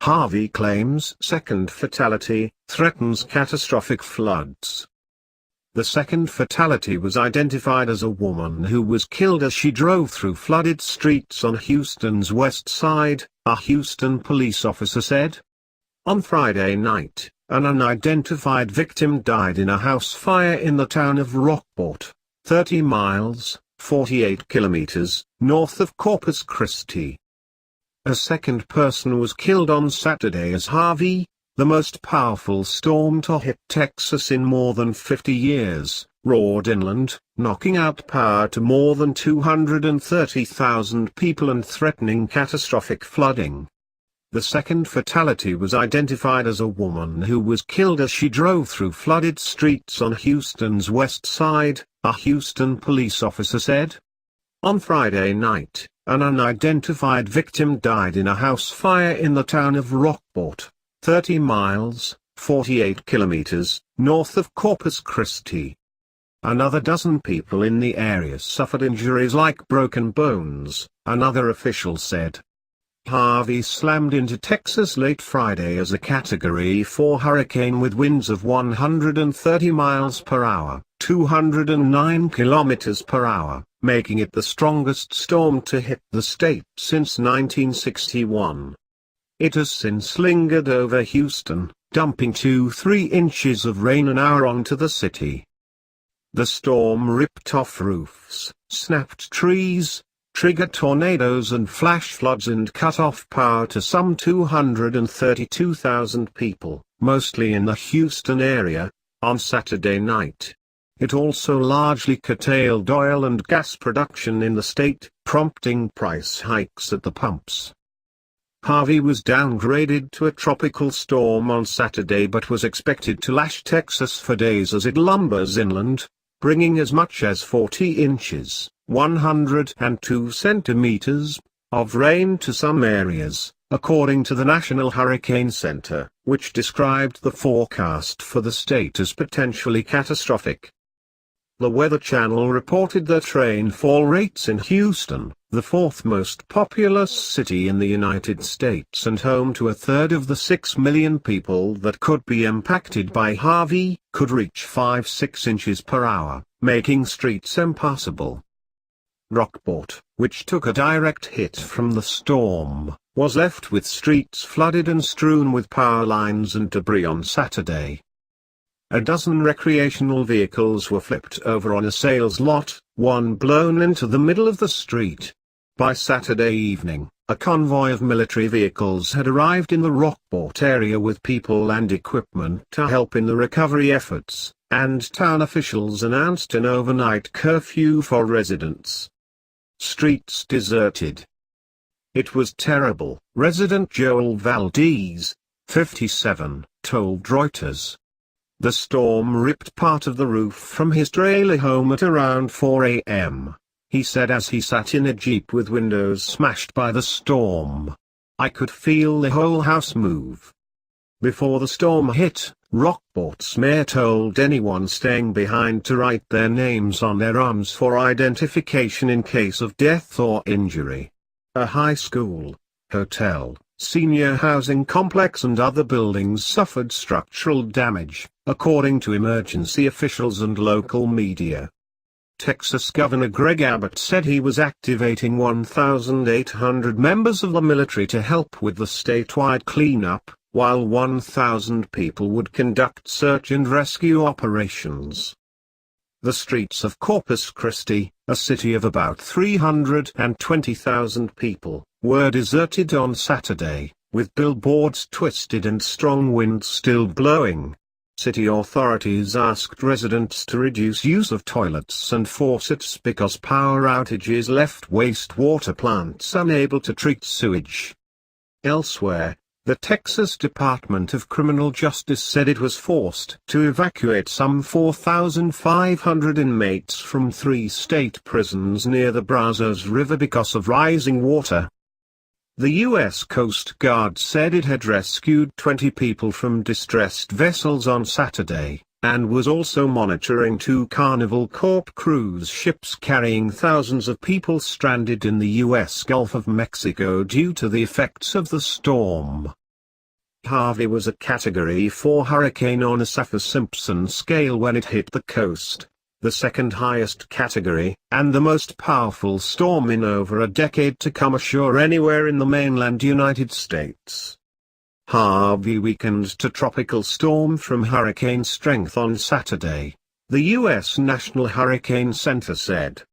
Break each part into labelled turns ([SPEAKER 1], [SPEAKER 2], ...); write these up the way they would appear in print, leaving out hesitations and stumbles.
[SPEAKER 1] Harvey claims second fatality, threatens catastrophic floods. The second fatality was identified as a woman who was killed as she drove through flooded streets on Houston's west side, a Houston police officer said. On Friday night, an unidentified victim died in a house fire in the town of Rockport, 30 miles, 48 kilometers, north of Corpus Christi. A second person was killed on Saturday as Harvey, the most powerful storm to hit Texas in more than 50 years, roared inland, knocking out power to more than 230,000 people and threatening catastrophic flooding. The second fatality was identified as a woman who was killed as she drove through flooded streets on Houston's west side, a Houston police officer said. On Friday night, an unidentified victim died in a house fire in the town of Rockport, 30 miles, 48 kilometers, north of Corpus Christi. Another dozen people in the area suffered injuries like broken bones, another official said. Harvey slammed into Texas late Friday as a Category 4 hurricane with winds of 130 miles per hour, 209 kilometers per hour, making it the strongest storm to hit the state since 1961. It has since lingered over Houston, dumping 2–3 inches of rain an hour onto the city. The storm ripped off roofs, snapped trees, triggered tornadoes and flash floods and cut off power to some 232,000 people, mostly in the Houston area, on Saturday night. It also largely curtailed oil and gas production in the state, prompting price hikes at the pumps. Harvey was downgraded to a tropical storm on Saturday but was expected to lash Texas for days as it lumbers inland, bringing as much as 40 inches, 102 centimeters, of rain to some areas, according to the National Hurricane Center, which described the forecast for the state as potentially catastrophic. The Weather Channel reported that rainfall rates in Houston, the fourth most populous city in the United States and home to a third of the 6 million people that could be impacted by Harvey, could reach 5–6 inches per hour, making streets impassable. Rockport, which took a direct hit from the storm, was left with streets flooded and strewn with power lines and debris on Saturday. A dozen recreational vehicles were flipped over on a sales lot, one blown into the middle of the street. By Saturday evening, a convoy of military vehicles had arrived in the Rockport area with people and equipment to help in the recovery efforts, and town officials announced an overnight curfew for residents. Streets deserted. It was terrible, resident Joel Valdez, 57, told Reuters. The storm ripped part of the roof from his trailer home at around 4 a.m., he said as he sat in a Jeep with windows smashed by the storm. I could feel the whole house move. Before the storm hit, Rockport's mayor told anyone staying behind to write their names on their arms for identification in case of death or injury. A high school, hotel, senior housing complex and other buildings suffered structural damage, according to emergency officials and local media. Texas Governor Greg Abbott said he was activating 1,800 members of the military to help with the statewide cleanup, while 1,000 people would conduct search and rescue operations. The streets of Corpus Christi, a city of about 320,000 people, were deserted on Saturday, with billboards twisted and strong winds still blowing. City authorities asked residents to reduce use of toilets and faucets because power outages left wastewater plants unable to treat sewage. Elsewhere, the Texas Department of Criminal Justice said it was forced to evacuate some 4,500 inmates from 3 state prisons near the Brazos River because of rising water. The U.S. Coast Guard said it had rescued 20 people from distressed vessels on Saturday, and was also monitoring 2 Carnival Corp cruise ships carrying thousands of people stranded in the U.S. Gulf of Mexico due to the effects of the storm. Harvey was a Category 4 hurricane on a Saffir-Simpson scale when it hit the coast, the second highest category, and the most powerful storm in over a decade to come ashore anywhere in the mainland United States. Harvey weakened to tropical storm from hurricane strength on Saturday, the U.S. National Hurricane Center said.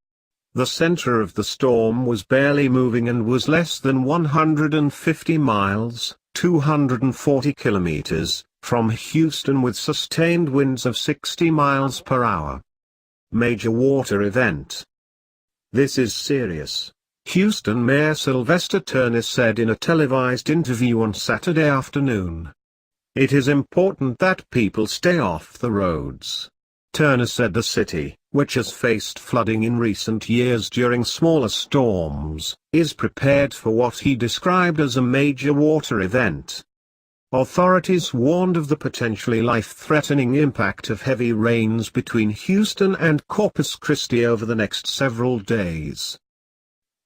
[SPEAKER 1] The center of the storm was barely moving and was less than 150 miles, 240 kilometers, from Houston with sustained winds of 60 miles per hour. Major water event. "This is serious," Houston Mayor Sylvester Turner said in a televised interview on Saturday afternoon. "It is important that people stay off the roads." Turner said the city, which has faced flooding in recent years during smaller storms, is prepared for what he described as a major water event. Authorities warned of the potentially life-threatening impact of heavy rains between Houston and Corpus Christi over the next several days.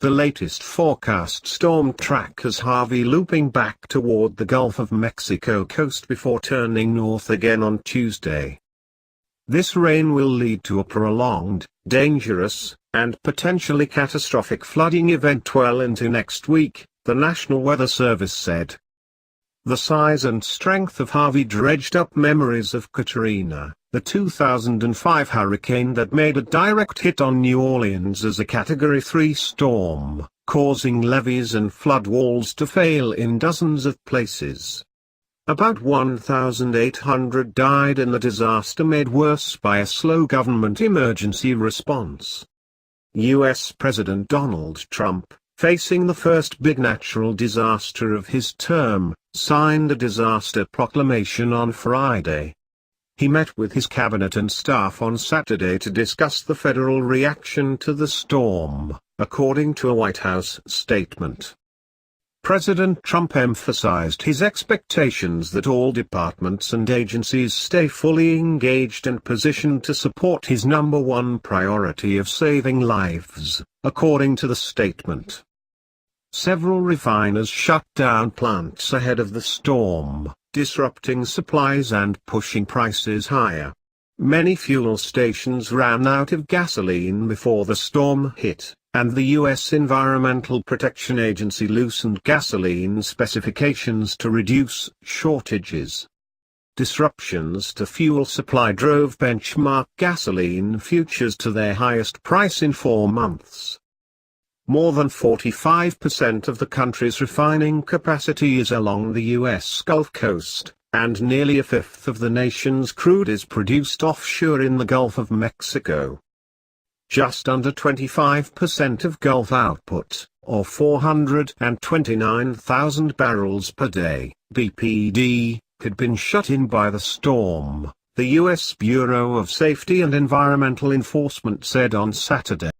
[SPEAKER 1] The latest forecast storm track has Harvey looping back toward the Gulf of Mexico coast before turning north again on Tuesday. This rain will lead to a prolonged, dangerous, and potentially catastrophic flooding event well into next week, the National Weather Service said. The size and strength of Harvey dredged up memories of Katrina, the 2005 hurricane that made a direct hit on New Orleans as a Category 3 storm, causing levees and flood walls to fail in dozens of places. About 1,800 died in the disaster made worse by a slow government emergency response. U.S. President Donald Trump, facing the first big natural disaster of his term, signed a disaster proclamation on Friday. He met with his cabinet and staff on Saturday to discuss the federal reaction to the storm, according to a White House statement. President Trump emphasized his expectations that all departments and agencies stay fully engaged and positioned to support his number one priority of saving lives, according to the statement. Several refiners shut down plants ahead of the storm, disrupting supplies and pushing prices higher. Many fuel stations ran out of gasoline before the storm hit, and the U.S. Environmental Protection Agency loosened gasoline specifications to reduce shortages. Disruptions to fuel supply drove benchmark gasoline futures to their highest price in 4 months. More than 45% of the country's refining capacity is along the U.S. Gulf Coast, and nearly a fifth of the nation's crude is produced offshore in the Gulf of Mexico. Just under 25% of Gulf output, or 429,000 barrels per day, BPD, had been shut in by the storm, the U.S. Bureau of Safety and Environmental Enforcement said on Saturday.